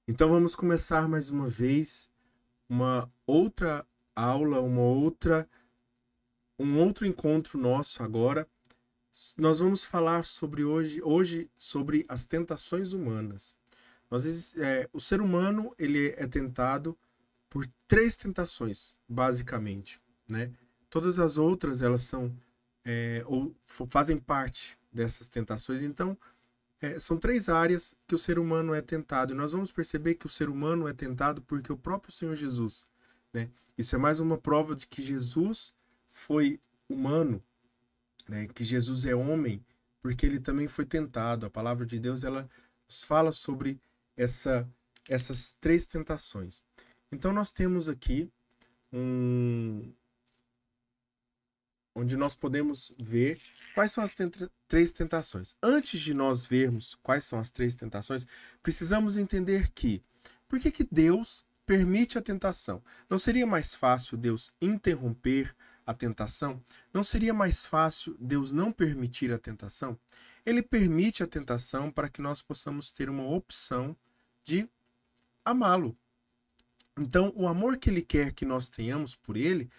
Então vamos começar mais uma vez uma outra aula, um outro encontro nosso agora. Nós vamos falar sobre hoje sobre as tentações humanas. O ser humano ele é tentado por três tentações, basicamente, né? Todas as outras elas são ou fazem parte dessas tentações. Então são três áreas que o ser humano é tentado. E nós vamos perceber que o ser humano é tentado porque o próprio Senhor Jesus, né? Isso é mais uma prova de que Jesus foi humano, né? Que Jesus é homem, porque ele também foi tentado. A palavra de Deus ela nos fala sobre essas três tentações. Então nós temos aqui um onde nós podemos ver quais são as três tentações. Antes de nós vermos quais são as três tentações, precisamos entender que por que Deus permite a tentação? Não seria mais fácil Deus interromper a tentação? Não seria mais fácil Deus não permitir a tentação? Ele permite a tentação para que nós possamos ter uma opção de amá-lo. Então, o amor que ele quer que nós tenhamos por ele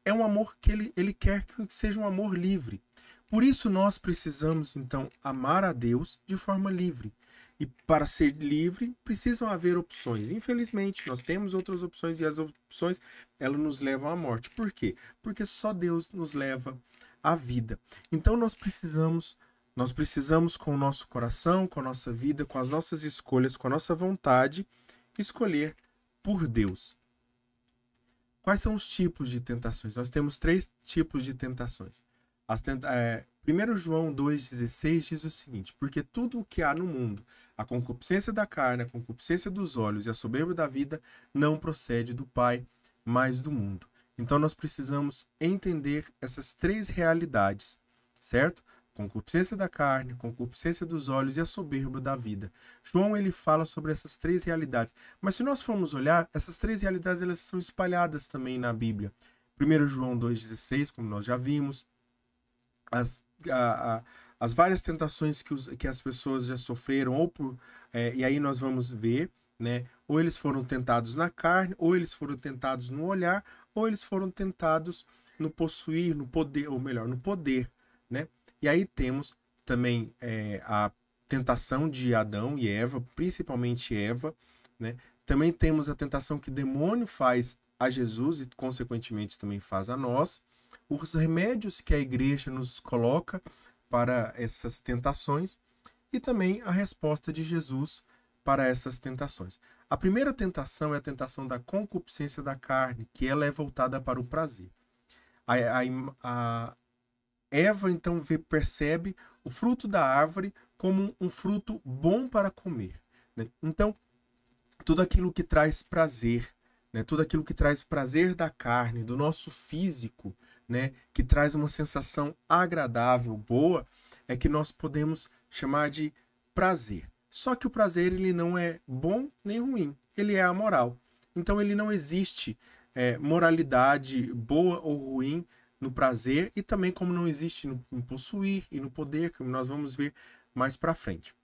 é um amor que ele quer que seja um amor livre. Por isso nós precisamos, então, amar a Deus de forma livre. E para ser livre, precisam haver opções. Infelizmente, nós temos outras opções e as opções, elas nos levam à morte. Por quê? Porque só Deus nos leva à vida. Então nós precisamos com o nosso coração, com a nossa vida, com as nossas escolhas, com a nossa vontade, escolher por Deus. Quais são os tipos de tentações? Nós temos três tipos de tentações. 1 João 2,16 diz o seguinte: porque tudo o que há no mundo, a concupiscência da carne, a concupiscência dos olhos e a soberba da vida, não procede do Pai, mas do mundo. Então nós precisamos entender essas três realidades, certo? Concupiscência da carne, concupiscência dos olhos e a soberba da vida. João ele fala sobre essas três realidades. Mas se nós formos olhar, essas três realidades elas são espalhadas também na Bíblia. 1 João 2,16, como nós já vimos, as várias tentações que as pessoas já sofreram, e aí nós vamos ver, né? Ou eles foram tentados na carne, ou eles foram tentados no olhar, ou eles foram tentados no possuir, no poder, ou melhor, no poder, né? E aí temos também a tentação de Adão e Eva, principalmente Eva, né? Também temos a tentação que o demônio faz a Jesus e, consequentemente, também faz a nós. Os remédios que a igreja nos coloca para essas tentações e também a resposta de Jesus para essas tentações. A primeira tentação é a tentação da concupiscência da carne, que ela é voltada para o prazer. A Eva então percebe o fruto da árvore como um fruto bom para comer, né? Então, tudo aquilo que traz prazer, né? Tudo aquilo que traz prazer da carne, do nosso físico, né? Que traz uma sensação agradável, boa, é que nós podemos chamar de prazer. Só que o prazer ele não é bom nem ruim, ele é amoral. Então ele não existe moralidade boa ou ruim no prazer e também como não existe no possuir e no poder, como nós vamos ver mais para frente.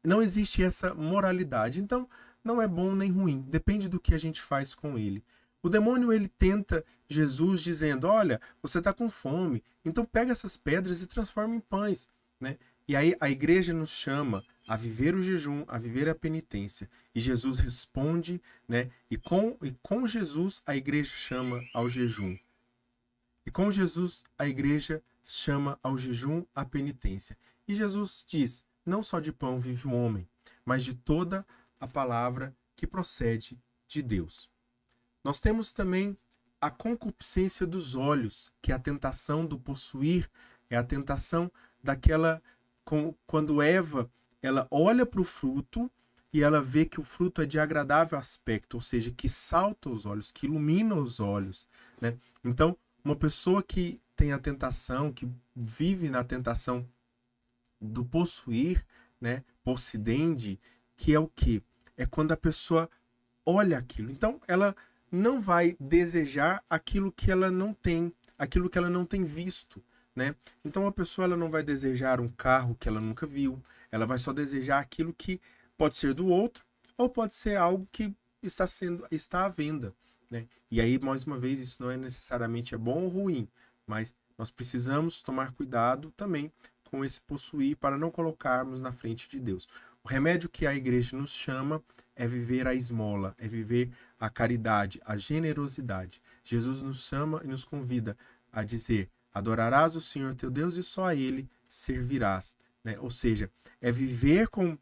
Não existe essa moralidade, então não é bom nem ruim, depende do que a gente faz com ele. O demônio ele tenta Jesus dizendo: olha, você está com fome, então pega essas pedras e transforma em pães, né? E aí a igreja nos chama a viver o jejum, a viver a penitência. E Jesus responde, né? E com Jesus a igreja chama ao jejum. E com Jesus, a igreja chama ao jejum, à penitência. E Jesus diz: não só de pão vive o homem, mas de toda a palavra que procede de Deus. Nós temos também a concupiscência dos olhos, que é a tentação do possuir, é a tentação daquela quando Eva ela olha para o fruto e ela vê que o fruto é de agradável aspecto, ou seja, que salta os olhos, que ilumina os olhos, né? Então, uma pessoa que tem a tentação, que vive na tentação do possuir, né, possidende, que é o quê? É quando a pessoa olha aquilo. Então, ela não vai desejar aquilo que ela não tem, aquilo que ela não tem visto, né? Então, a pessoa ela não vai desejar um carro que ela nunca viu, ela vai só desejar aquilo que pode ser do outro ou pode ser algo que está à venda, né? E aí, mais uma vez, isso não é necessariamente bom ou ruim, mas nós precisamos tomar cuidado também com esse possuir para não colocarmos na frente de Deus. O remédio que a igreja nos chama é viver a esmola, é viver a caridade, a generosidade. Jesus nos chama e nos convida a dizer: adorarás o Senhor teu Deus e só a Ele servirás, né? Ou seja, é viver com,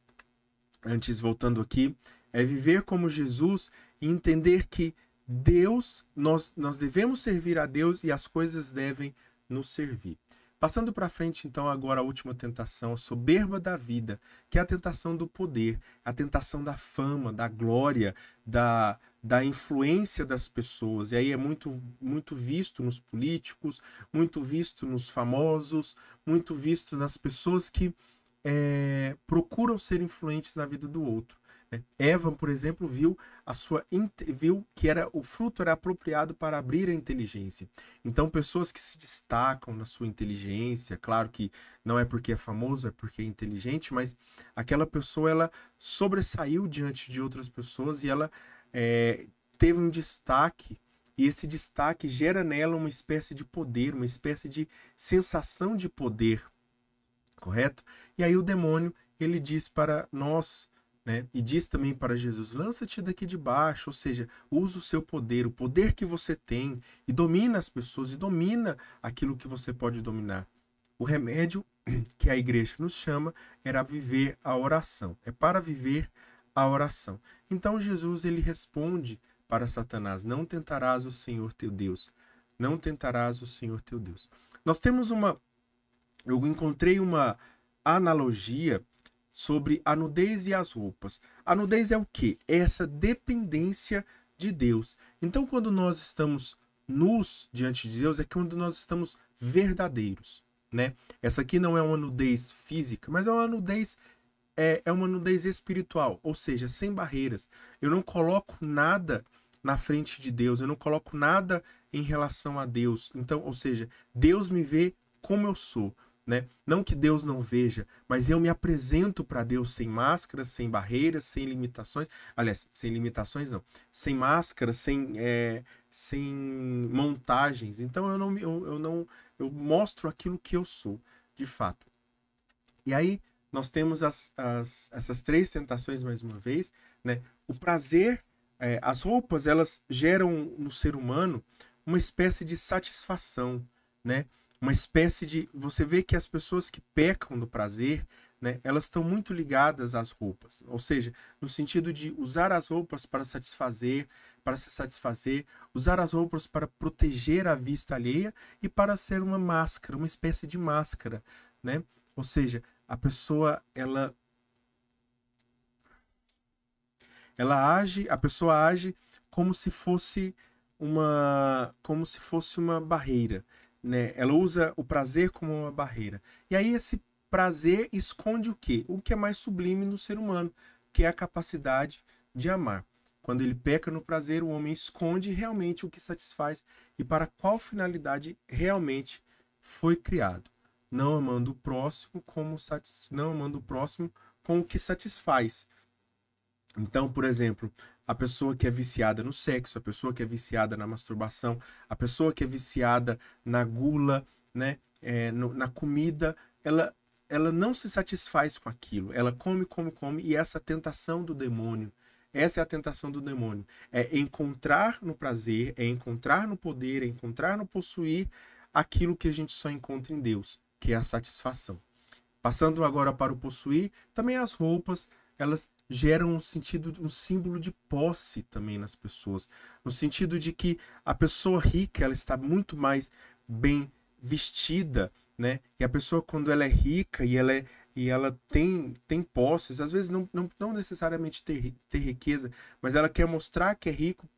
antes voltando aqui, é viver como Jesus e entender que Deus, nós devemos servir a Deus e as coisas devem nos servir. Passando para frente, então, agora a última tentação, a soberba da vida, que é a tentação do poder, a tentação da fama, da glória, da influência das pessoas. E aí é muito visto nos políticos, muito visto nos famosos, muito visto nas pessoas que procuram ser influentes na vida do outro. Eva, por exemplo, viu que o fruto era apropriado para abrir a inteligência. Então, pessoas que se destacam na sua inteligência, claro que não é porque é famoso, é porque é inteligente, mas aquela pessoa ela sobressaiu diante de outras pessoas e ela teve um destaque, e esse destaque gera nela uma espécie de poder, uma espécie de sensação de poder, correto? E aí o demônio, ele diz para nós, né? E diz também para Jesus: lança-te daqui de baixo, ou seja, usa o seu poder, o poder que você tem, e domina as pessoas, e domina aquilo que você pode dominar. O remédio que a igreja nos chama era viver a oração, é para viver a oração. Então Jesus, ele responde para Satanás: não tentarás o Senhor teu Deus, não tentarás o Senhor teu Deus. Nós temos eu encontrei uma analogia sobre a nudez e as roupas. A nudez é o quê? É essa dependência de Deus. Então, quando nós estamos nus diante de Deus, é quando nós estamos verdadeiros, né? Essa aqui não é uma nudez física, mas é uma nudez espiritual, ou seja, sem barreiras. Eu não coloco nada na frente de Deus, eu não coloco nada em relação a Deus. Então, ou seja, Deus me vê como eu sou. Né? Não que Deus não veja, mas eu me apresento para Deus sem máscaras, sem barreiras, sem limitações. Aliás, sem limitações não, sem máscaras, sem montagens. Então eu mostro aquilo que eu sou, de fato. E aí nós temos essas três tentações mais uma vez, né? O prazer, as roupas, elas geram no ser humano uma espécie de satisfação, né? Uma espécie de... Você vê que as pessoas que pecam no prazer, né, elas estão muito ligadas às roupas. Ou seja, no sentido de usar as roupas para se satisfazer, usar as roupas para proteger a vista alheia e para ser uma máscara, uma espécie de máscara, né? Ou seja, a pessoa, a pessoa age como se fosse uma barreira. Né? Ela usa o prazer como uma barreira. E aí esse prazer esconde o quê? O que é mais sublime no ser humano, que é a capacidade de amar. Quando ele peca no prazer, o homem esconde realmente o que satisfaz e para qual finalidade realmente foi criado. Não amando o próximo com o que satisfaz. Então, por exemplo, a pessoa que é viciada no sexo, a pessoa que é viciada na masturbação, a pessoa que é viciada na gula, né, na comida, ela não se satisfaz com aquilo. Ela come, e essa tentação do demônio. Essa é a tentação do demônio. É encontrar no prazer, é encontrar no poder, é encontrar no possuir aquilo que a gente só encontra em Deus, que é a satisfação. Passando agora para o possuir, também as roupas, elas geram um símbolo de posse também nas pessoas, no sentido de que a pessoa rica, ela está muito mais bem vestida, né? E a pessoa, quando ela é rica e ela tem posses, às vezes não necessariamente ter riqueza, mas ela quer mostrar que é rico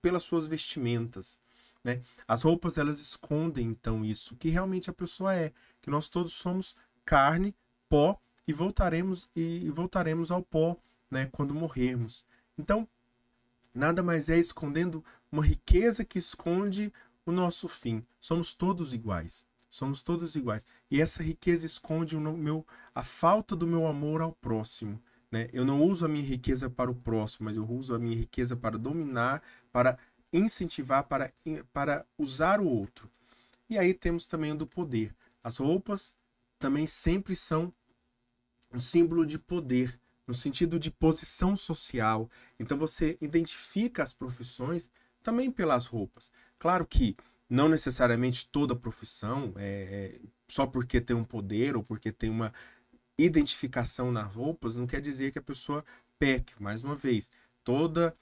pelas suas vestimentas, né? As roupas, elas escondem então isso, que realmente a pessoa que nós todos somos carne, pó, e voltaremos ao pó, né, quando morrermos. Então, nada mais é escondendo uma riqueza que esconde o nosso fim. Somos todos iguais. Somos todos iguais. E essa riqueza esconde a falta do meu amor ao próximo, né? Eu não uso a minha riqueza para o próximo, mas eu uso a minha riqueza para dominar, para incentivar, para usar o outro. E aí temos também o do poder. As roupas também sempre são um símbolo de poder, no sentido de posição social. Então você identifica as profissões também pelas roupas. Claro que não necessariamente toda profissão só porque tem um poder ou porque tem uma identificação nas roupas, não quer dizer que a pessoa peque. Mais uma vez, todas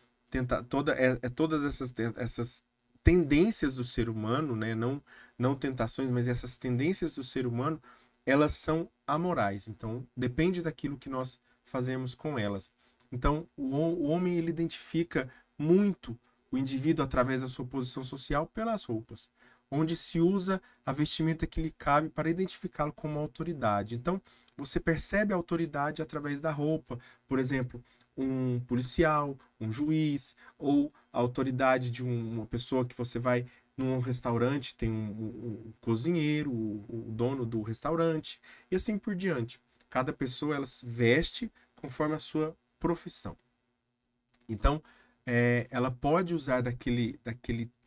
essas tendências do ser humano, né? Não tentações, mas essas tendências do ser humano, elas são amorais. Então, depende daquilo que nós fazemos com elas. Então, o homem, ele identifica muito o indivíduo através da sua posição social pelas roupas, onde se usa a vestimenta que lhe cabe para identificá-lo como autoridade. Então, você percebe a autoridade através da roupa. Por exemplo, um policial, um juiz, ou a autoridade de uma pessoa que você vai num restaurante, tem um cozinheiro, o dono do restaurante, e assim por diante. Cada pessoa, ela se veste conforme a sua profissão. Então, ela pode usar daquele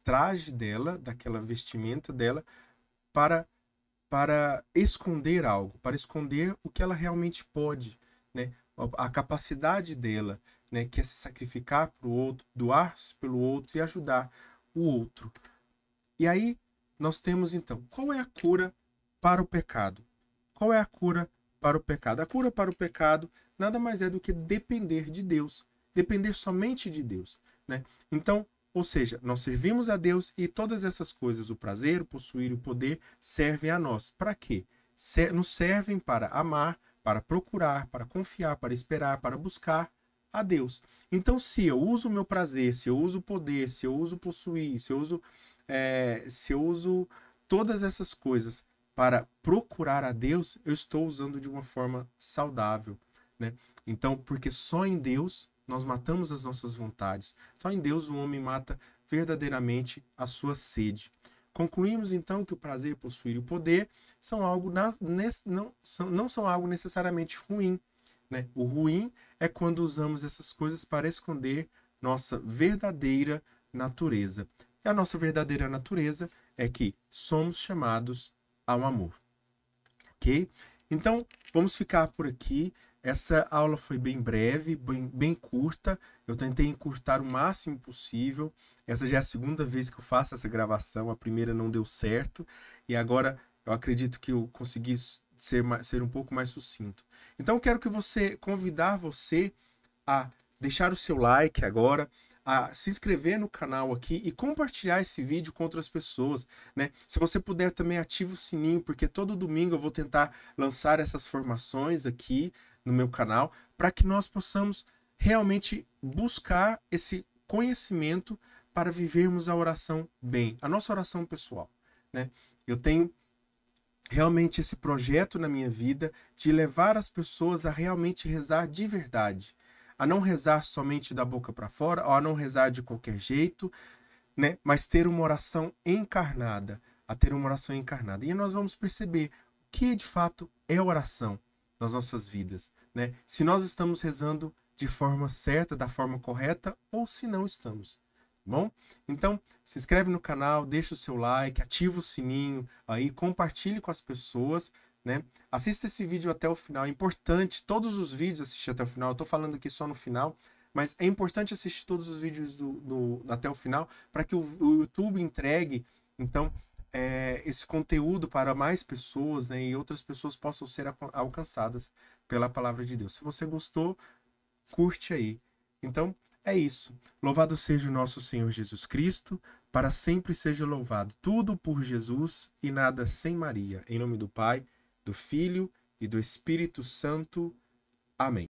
traje dela, daquela vestimenta dela, para esconder algo, para esconder o que ela realmente pode, né? A capacidade dela, né? Que é se sacrificar para o outro, doar-se pelo outro e ajudar o outro. E aí nós temos então, qual é a cura para o pecado? Qual é a cura para o pecado? A cura para o pecado nada mais é do que depender de Deus, depender somente de Deus, né? Então, ou seja, nós servimos a Deus e todas essas coisas, o prazer, o possuir e o poder, servem a nós. Para quê? Nos servem para amar, para procurar, para confiar, para esperar, para buscar a Deus. Então, se eu uso o meu prazer, se eu uso o poder, se eu uso possuir, se eu uso todas essas coisas para procurar a Deus, eu estou usando de uma forma saudável, né? Então, porque só em Deus nós matamos as nossas vontades. Só em Deus o homem mata verdadeiramente a sua sede. Concluímos então que o prazer, possuir e o poder são algo não são algo necessariamente ruim, né? O ruim é quando usamos essas coisas para esconder nossa verdadeira natureza. E a nossa verdadeira natureza é que somos chamados ao amor. Ok? Então, vamos ficar por aqui. Essa aula foi bem breve, bem curta. Eu tentei encurtar o máximo possível. Essa já é a segunda vez que eu faço essa gravação. A primeira não deu certo. E agora eu acredito que eu consegui ser um pouco mais sucinto. Então, eu quero convidar você a deixar o seu like agora, a se inscrever no canal aqui e compartilhar esse vídeo com outras pessoas, né? Se você puder também ativa o sininho, porque todo domingo eu vou tentar lançar essas formações aqui no meu canal, para que nós possamos realmente buscar esse conhecimento para vivermos a oração bem, a nossa oração pessoal, né? Eu tenho realmente esse projeto na minha vida de levar as pessoas a realmente rezar de verdade, a não rezar somente da boca para fora, ou a não rezar de qualquer jeito, né? Mas ter uma oração encarnada, a ter uma oração encarnada. E nós vamos perceber o que de fato é oração nas nossas vidas, né? Se nós estamos rezando de forma certa, da forma correta, ou se não estamos. Bom? Então, se inscreve no canal, deixa o seu like, ativa o sininho, aí compartilhe com as pessoas, né? Assista esse vídeo até o final. É importante, todos os vídeos assistir até o final. Eu tô falando aqui só no final, mas é importante assistir todos os vídeos até o final para que o YouTube entregue, então, esse conteúdo para mais pessoas, né? E outras pessoas possam ser alcançadas pela palavra de Deus. Se você gostou, curte aí. Então, é isso. Louvado seja o nosso Senhor Jesus Cristo, para sempre seja louvado. Tudo por Jesus e nada sem Maria. Em nome do Pai, do Filho e do Espírito Santo. Amém.